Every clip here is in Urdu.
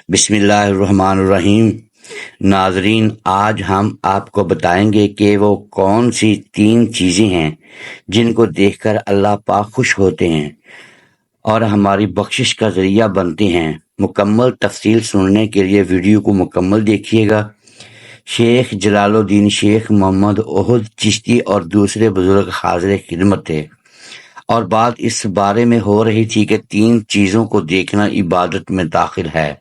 بسم اللہ الرحمن الرحیم۔ ناظرین، آج ہم آپ کو بتائیں گے کہ وہ کون سی 3 چیزیں ہیں جن کو دیکھ کر اللہ پاک خوش ہوتے ہیں اور ہماری بخشش کا ذریعہ بنتے ہیں۔ مکمل تفصیل سننے کے لیے ویڈیو کو مکمل دیکھیے گا۔ شیخ جلال الدین شیخ محمد احد چشتی اور دوسرے بزرگ حاضر خدمت تھے، اور بات اس بارے میں ہو رہی تھی کہ 3 چیزوں کو دیکھنا عبادت میں داخل ہے۔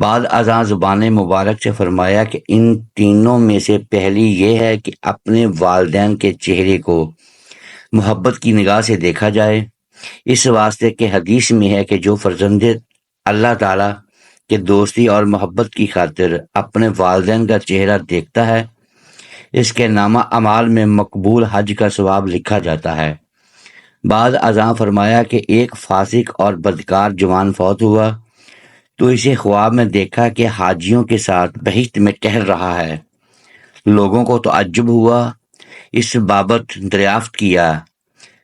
بعد ازاں زبان مبارک سے فرمایا کہ ان تینوں میں سے پہلی یہ ہے کہ اپنے والدین کے چہرے کو محبت کی نگاہ سے دیکھا جائے، اس واسطے کہ حدیث میں ہے کہ جو فرزند اللہ تعالیٰ کے دوستی اور محبت کی خاطر اپنے والدین کا چہرہ دیکھتا ہے، اس کے نامہ اعمال میں مقبول حج کا ثواب لکھا جاتا ہے۔ بعد ازاں فرمایا کہ ایک فاسق اور بدکار جوان فوت ہوا تو اسے خواب میں دیکھا کہ حاجیوں کے ساتھ بہشت میں ٹہل رہا ہے۔ لوگوں کو تعجب ہوا، اس بابت دریافت کیا،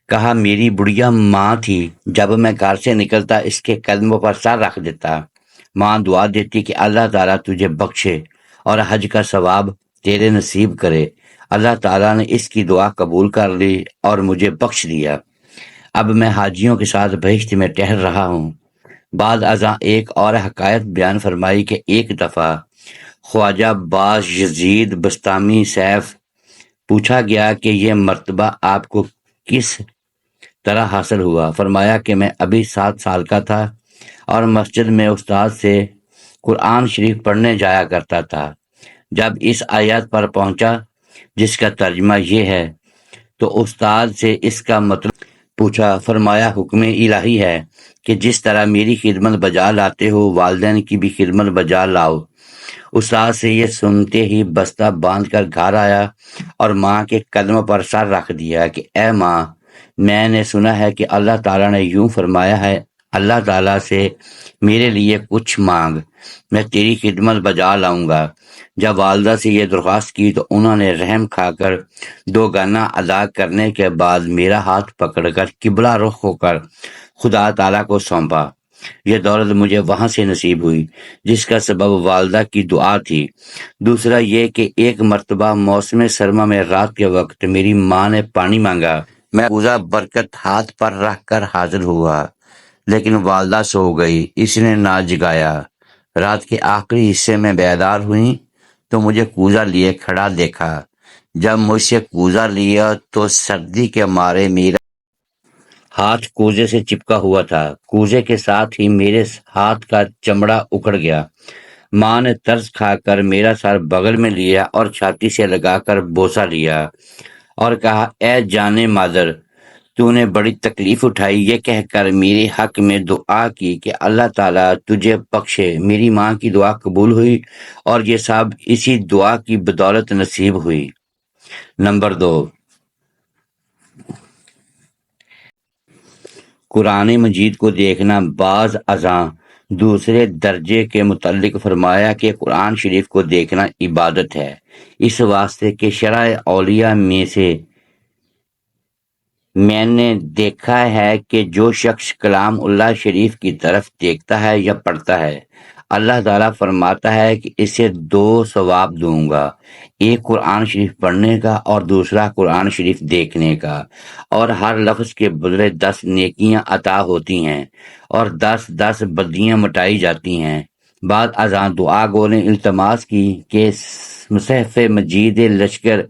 کہا میری بڑھیا ماں تھی، جب میں گھر سے نکلتا اس کے قدموں پر سر رکھ دیتا، ماں دعا دیتی کہ اللہ تعالیٰ تجھے بخشے اور حج کا ثواب تیرے نصیب کرے۔ اللہ تعالیٰ نے اس کی دعا قبول کر لی اور مجھے بخش دیا، اب میں حاجیوں کے ساتھ بہشت میں ٹہل رہا ہوں۔ بعد ازاں ایک اور حکایت بیان فرمائی کہ ایک دفعہ خواجہ باز یزید بستامی سیف پوچھا گیا کہ یہ مرتبہ آپ کو کس طرح حاصل ہوا؟ فرمایا کہ میں ابھی 7 سال کا تھا اور مسجد میں استاد سے قرآن شریف پڑھنے جایا کرتا تھا۔ جب اس آیت پر پہنچا جس کا ترجمہ یہ ہے تو استاد سے اس کا مطلب پوچھا۔ فرمایا حکم الہی ہے کہ جس طرح میری خدمت بجا لاتے ہو والدین کی بھی خدمت بجا لاؤ۔ استاد سے یہ سنتے ہی بستہ باندھ کر گھر آیا اور ماں کے قدموں پر سر رکھ دیا کہ اے ماں، میں نے سنا ہے کہ اللہ تعالیٰ نے یوں فرمایا ہے، اللہ تعالیٰ سے میرے لیے کچھ مانگ، میں تیری خدمت بجا لاؤں گا۔ جب والدہ سے یہ درخواست کی تو انہوں نے رحم کھا کر 2 گانا ادا کرنے کے بعد میرا ہاتھ پکڑ کر قبلہ رخ ہو کر خدا تعالیٰ کو سونپا۔ یہ دولت مجھے وہاں سے نصیب ہوئی جس کا سبب والدہ کی دعا تھی۔ دوسرا یہ کہ ایک مرتبہ موسم سرما میں رات کے وقت میری ماں نے پانی مانگا، میں کوزہ برکت ہاتھ پر رکھ کر حاضر ہوا، لیکن والدہ سو گئی، اس نے نہ جگایا۔ رات کے آخری حصے میں بیدار ہوئی تو مجھے کوزہ لیے کھڑا دیکھا۔ جب مجھ سے کوزہ لیا تو سردی کے مارے میرا ہاتھ کوزے سے چپکا ہوا تھا، کوزے کے ساتھ ہی میرے ہاتھ کا چمڑا اکھڑ گیا۔ ماں نے ترس کھا کر میرا سر بغل میں لیا اور چھاتی سے لگا کر بوسہ لیا اور کہا اے جانے مادر، تو نے بڑی تکلیف اٹھائی، یہ کہہ کر میرے حق میں دعا کی کہ اللہ تعالیٰ تجھے بخشے۔ میری ماں کی دعا قبول ہوئی اور یہ سب اسی دعا کی بدولت نصیب ہوئی۔ نمبر 2، قرآن مجید کو دیکھنا۔ بعض ازاں دوسرے درجے کے متعلق فرمایا کہ قرآن شریف کو دیکھنا عبادت ہے، اس واسطے کہ شرع اولیاء میں سے میں نے دیکھا ہے کہ جو شخص کلام اللہ شریف کی طرف دیکھتا ہے یا پڑھتا ہے، اللہ تعالیٰ فرماتا ہے کہ اسے 2 ثواب دوں گا، ایک قرآن شریف پڑھنے کا اور دوسرا قرآن شریف دیکھنے کا، اور ہر لفظ کے بدلے 10 نیکیاں عطا ہوتی ہیں اور 10 بدیاں مٹائی جاتی ہیں۔ بعد ازاں دعا گو نے التماس کی کہ مصحف مجید لشکر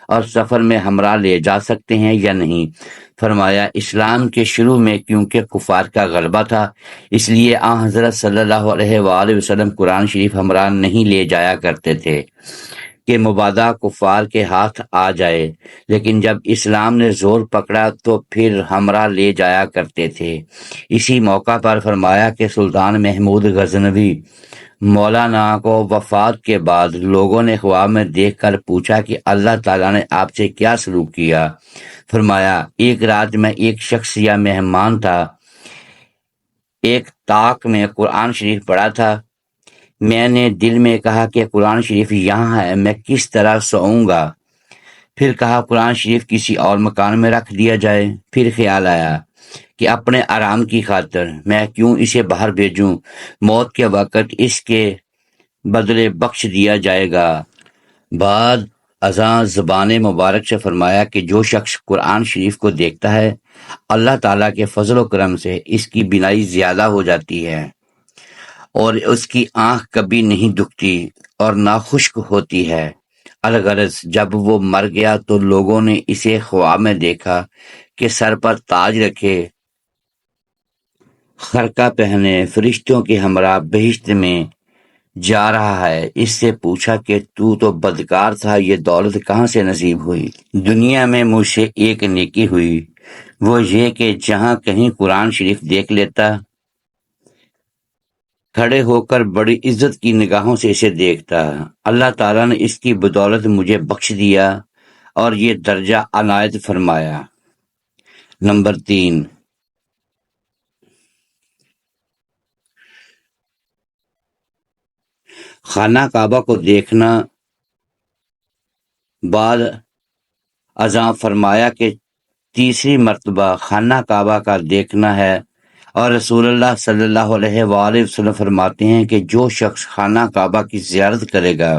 اور سفر میں ہمراہ لے جا سکتے ہیں یا نہیں؟ فرمایا اسلام کے شروع میں کیونکہ کفار کا غلبہ تھا، اس لیے آن حضرت صلی اللہ علیہ وآلہ وسلم قرآن شریف ہمراہ نہیں لے جایا کرتے تھے کہ مبادا کفار کے ہاتھ آ جائے، لیکن جب اسلام نے زور پکڑا تو پھر ہمراہ لے جایا کرتے تھے۔ اسی موقع پر فرمایا کہ سلطان محمود غزنوی مولانا کو وفات کے بعد لوگوں نے خواب میں دیکھ کر پوچھا کہ اللہ تعالیٰ نے آپ سے کیا سلوک کیا؟ فرمایا ایک رات میں ایک شخص یا مہمان تھا، ایک طاق میں قرآن شریف پڑھا تھا، میں نے دل میں کہا کہ قرآن شریف یہاں ہے، میں کس طرح سوؤں گا؟ پھر کہا قرآن شریف کسی اور مکان میں رکھ دیا جائے۔ پھر خیال آیا کہ اپنے آرام کی خاطر میں کیوں اسے باہر بھیجوں، موت کے وقت اس کے بدلے بخش دیا جائے گا۔ بعد ازاں زبان مبارک سے فرمایا کہ جو شخص قرآن شریف کو دیکھتا ہے، اللہ تعالیٰ کے فضل و کرم سے اس کی بینائی زیادہ ہو جاتی ہے اور اس کی آنکھ کبھی نہیں دکھتی اور نہ خشک ہوتی ہے۔ الغرض جب وہ مر گیا تو لوگوں نے اسے خواب میں دیکھا کہ سر پر تاج رکھے، خرقہ پہنے، فرشتوں کے ہمراہ بہشت میں جا رہا ہے۔ اس سے پوچھا کہ تو بدکار تھا، یہ دولت کہاں سے نصیب ہوئی؟ دنیا میں مجھ سے ایک نیکی ہوئی، وہ یہ کہ جہاں کہیں قرآن شریف دیکھ لیتا، کھڑے ہو کر بڑی عزت کی نگاہوں سے اسے دیکھتا۔ اللہ تعالیٰ نے اس کی بدولت مجھے بخش دیا اور یہ درجہ عنایت فرمایا۔ نمبر 3، خانہ کعبہ کو دیکھنا۔ بعد ازاں فرمایا کہ تیسری مرتبہ خانہ کعبہ کا دیکھنا ہے، اور رسول اللہ صلی اللہ علیہ وآلہ وسلم فرماتے ہیں کہ جو شخص خانہ کعبہ کی زیارت کرے گا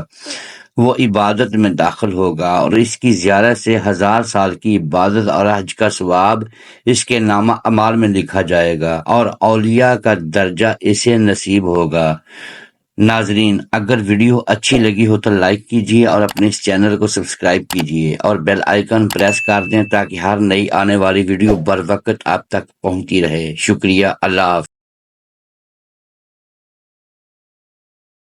وہ عبادت میں داخل ہوگا، اور اس کی زیارت سے 1000 سال کی عبادت اور حج کا ثواب اس کے نامہ اعمال میں لکھا جائے گا، اور اولیاء کا درجہ اسے نصیب ہوگا۔ ناظرین، اگر ویڈیو اچھی لگی ہو تو لائک کیجیے اور اپنے اس چینل کو سبسکرائب کیجیے اور بیل آئیکن پریس کر دیں تاکہ ہر نئی آنے والی ویڈیو بر وقت آپ تک پہنچتی رہے۔ شکریہ، اللہ حافظ۔